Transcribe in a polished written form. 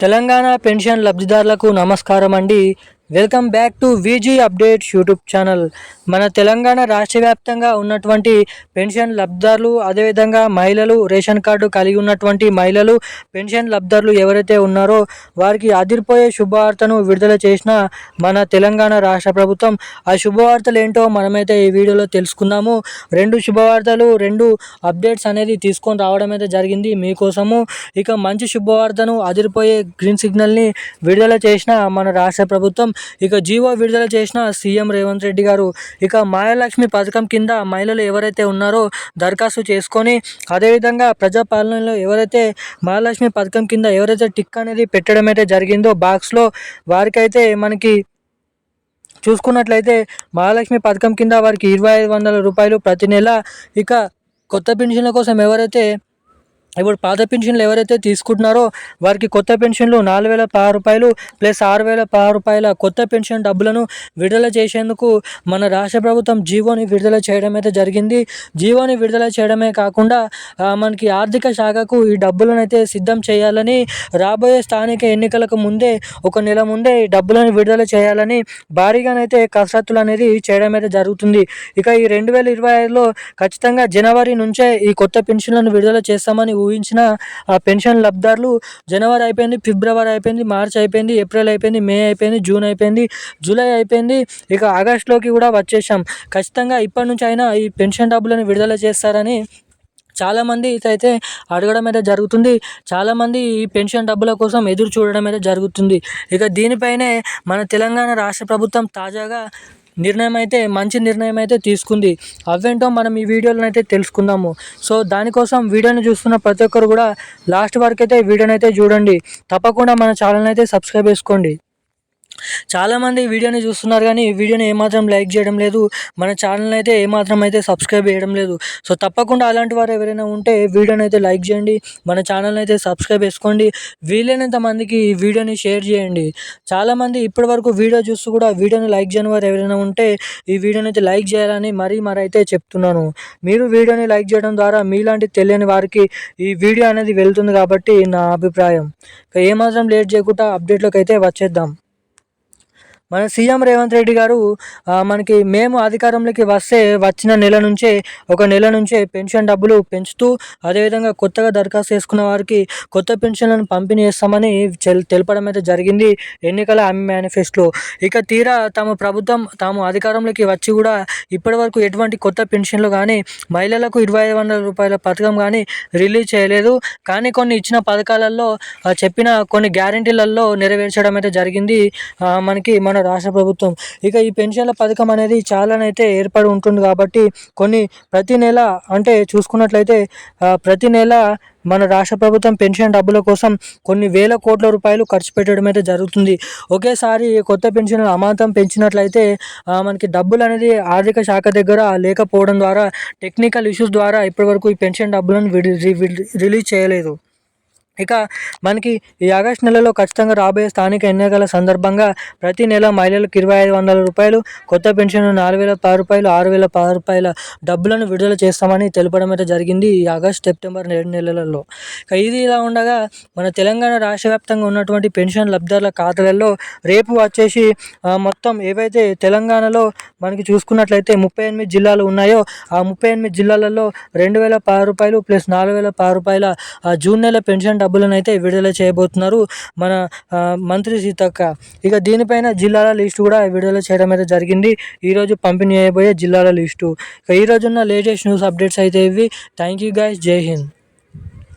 Telangana pension లబ్ధిదారులకు నమస్కారం అండి. Welcome back to VG updates YouTube channel. మన తెలంగాణ రాష్ట్ర వ్యాప్తంగా ఉన్నటువంటి పెన్షన్ లబ్ధిదారులు, అదేవిధంగా మహిళలు, రేషన్ కార్డు కలిగి ఉన్నటువంటి మహిళలు, పెన్షన్ లబ్ధిదారులు ఎవరైతే ఉన్నారో వారికి అదిరిపోయే శుభవార్తను విడుదల చేసిన మన తెలంగాణ రాష్ట్ర ప్రభుత్వం. ఆ శుభవార్తలు ఏంటో మనమైతే ఈ వీడియోలో తెలుసుకుందాము. రెండు శుభవార్తలు, రెండు అప్డేట్స్ అనేది తీసుకొని రావడం అయితే జరిగింది మీకోసము. ఇక మంచి శుభవార్తను, అదిరిపోయే గ్రీన్ సిగ్నల్ని విడుదల చేసిన మన రాష్ట్ర ప్రభుత్వం. ఇక జీవో విడుదల చేసిన సీఎం రేవంత్ రెడ్డి గారు. ఇక మహాలక్ష్మి పథకం కింద మహిళలు ఎవరైతే ఉన్నారో దరఖాస్తు చేసుకొని, అదేవిధంగా ప్రజాపాలనలో ఎవరైతే మహాలక్ష్మి పథకం కింద ఎవరైతే టిక్ అనేది పెట్టడం అయితే జరిగిందో బాక్స్లో, వారికైతే మనకి చూసుకున్నట్లయితే మహాలక్ష్మి పథకం కింద వారికి 2500 రూపాయలు ప్రతి నెల. ఇక కొత్త పెన్షన్ల కోసం ఎవరైతే ఇప్పుడు పాత పెన్షన్లు ఎవరైతే తీసుకుంటున్నారో వారికి కొత్త పెన్షన్లు 4016 రూపాయలు ప్లస్ 6016 రూపాయల కొత్త పెన్షన్ డబ్బులను విడుదల చేసేందుకు మన రాష్ట్ర ప్రభుత్వం జీవోని విడుదల చేయడం అయితే జరిగింది. జీవోని విడుదల చేయడమే కాకుండా మనకి ఆర్థిక శాఖకు ఈ డబ్బులను అయితే సిద్ధం చేయాలని, రాబోయే స్థానిక ఎన్నికలకు ముందే, ఒక నెల ముందే ఈ డబ్బులను విడుదల చేయాలని భారీగానైతే కసరత్తులు అనేది చేయడం అయితే జరుగుతుంది. ఇక ఈ 2025లో ఖచ్చితంగా జనవరి నుంచే ఈ కొత్త పెన్షన్లను విడుదల చేస్తామని ఊహించిన పెన్షన్ లబ్ధిదారులు జనవరి అయిపోయింది, ఫిబ్రవరి అయిపోయింది, మార్చ్ అయిపోయింది, ఏప్రిల్ అయిపోయింది, మే అయిపోయింది, జూన్ అయిపోయింది, జూలై అయిపోయింది, ఇక ఆగస్టులోకి కూడా వచ్చేసాం. ఖచ్చితంగా ఇప్పటి నుంచి అయినా ఈ పెన్షన్ డబ్బులను విడుదల చేస్తారని చాలామంది అయితే అడగడం అయితే జరుగుతుంది. చాలామంది ఈ పెన్షన్ డబ్బుల కోసం ఎదురు చూడడం అయితే జరుగుతుంది. ఇక దీనిపైనే మన తెలంగాణ రాష్ట్ర ప్రభుత్వం తాజాగా మంచి నిర్ణయం అయితే తీసుకుంది. అవేంటో మనం ఈ వీడియోలో అయితే తెలుసుకుందాము. సో దానికోసం వీడియోని చూస్తున్న ప్రతి ఒక్కరు కూడా లాస్ట్ వరకు అయితే వీడియోని అయితే చూడండి. తప్పకుండా మన ఛానల్ని అయితే సబ్స్క్రైబ్ చేసుకోండి. చాలామంది వీడియోని చూస్తున్నారు కానీ ఈ వీడియోని ఏమాత్రం లైక్ చేయడం లేదు, మన ఛానల్ని అయితే ఏమాత్రం అయితే సబ్స్క్రైబ్ చేయడం లేదు. సో తప్పకుండా అలాంటి వారు ఎవరైనా ఉంటే వీడియోని అయితే లైక్ చేయండి, మన ఛానల్ని అయితే సబ్స్క్రైబ్ చేసుకోండి. వీలైనంత మందికి ఈ వీడియోని షేర్ చేయండి. చాలామంది ఇప్పటివరకు వీడియో చూస్తూ కూడా వీడియోని లైక్ చేయని వారు ఎవరైనా ఉంటే ఈ వీడియోని అయితే లైక్ చేయాలని మరీ అయితే చెప్తున్నాను. మీరు వీడియోని లైక్ చేయడం ద్వారా మీలాంటి తెలియని వారికి ఈ వీడియో అనేది వెళ్తుంది కాబట్టి నా అభిప్రాయం. ఏమాత్రం లేట్ చేయకుండా అప్డేట్లోకి అయితే వచ్చేద్దాం. మన సీఎం రేవంత్ రెడ్డి గారు మనకి మేము అధికారంలోకి వచ్చిన నెల నుంచే పెన్షన్ డబ్బులు పెంచుతూ, అదేవిధంగా కొత్తగా దరఖాస్తు చేసుకున్న వారికి కొత్త పెన్షన్లను పంపిణీ చేస్తామని తెలపడం అయితే జరిగింది ఎన్నికల హామీ మేనిఫెస్టోలో. ఇక తీరా తాము అధికారంలోకి వచ్చి కూడా ఇప్పటివరకు ఎటువంటి కొత్త పెన్షన్లు కానీ, మహిళలకు 2500 రూపాయల పథకం కానీ రిలీజ్ చేయలేదు. కానీ కొన్ని ఇచ్చిన పథకాలలో చెప్పిన కొన్ని గ్యారెంటీలలో నెరవేర్చడం అయితే జరిగింది మన రాష్ట్ర ప్రభుత్వం. ఇక ఈ పెన్షన్ల పథకం అనేది చాలానైతే ఏర్పడి ఉంటుంది కాబట్టి ప్రతి నెల అంటే చూసుకున్నట్లయితే ప్రతి నెల మన రాష్ట్ర ప్రభుత్వం పెన్షన్ డబ్బుల కోసం కొన్ని వేల కోట్ల రూపాయలు ఖర్చు పెట్టడం అయితే జరుగుతుంది. ఒకేసారి కొత్త పెన్షన్లు అమాంతం పెంచినట్లయితే మనకి డబ్బులు అనేది ఆర్థిక శాఖ దగ్గర లేకపోవడం ద్వారా, టెక్నికల్ ఇష్యూస్ ద్వారా ఇప్పటివరకు ఈ పెన్షన్ డబ్బులను రిలీజ్ చేయలేదు. ఇక మనకి ఈ ఆగస్టు నెలలో ఖచ్చితంగా రాబోయే స్థానిక ఎన్నికల సందర్భంగా ప్రతి నెల మహిళలకు 2500 రూపాయలు, కొత్త పెన్షన్ 4016 రూపాయలు, 6016 రూపాయల డబ్బులను విడుదల చేస్తామని తెలపడం అయితే జరిగింది ఈ ఆగస్ట్, సెప్టెంబర్ 2 నెలలలో. ఇక ఇది ఇలా ఉండగా మన తెలంగాణ రాష్ట్ర వ్యాప్తంగా ఉన్నటువంటి పెన్షన్ లబ్ధిదారుల ఖాతాలలో రేపు వచ్చేసి మొత్తం ఏవైతే తెలంగాణలో మనకి చూసుకున్నట్లయితే 38 జిల్లాలు ఉన్నాయో ఆ 38 జిల్లాలలో 2016 రూపాయలు ప్లస్ 4016 రూపాయల జూన్ నెల పెన్షన్ డబ్బులను అయితే విడుదల చేయబోతున్నారు మన మంత్రి సీతక్క. ఇక దీనిపైన జిల్లాల లిస్టు కూడా విడుదల చేయడం అయితే జరిగింది. ఈరోజు పంపిణీ చేయబోయే జిల్లాల లిస్టు. ఇక ఈరోజున్న లేటెస్ట్ న్యూస్ అప్డేట్స్ అయితే ఇవి. Thank you guys. జై హింద్.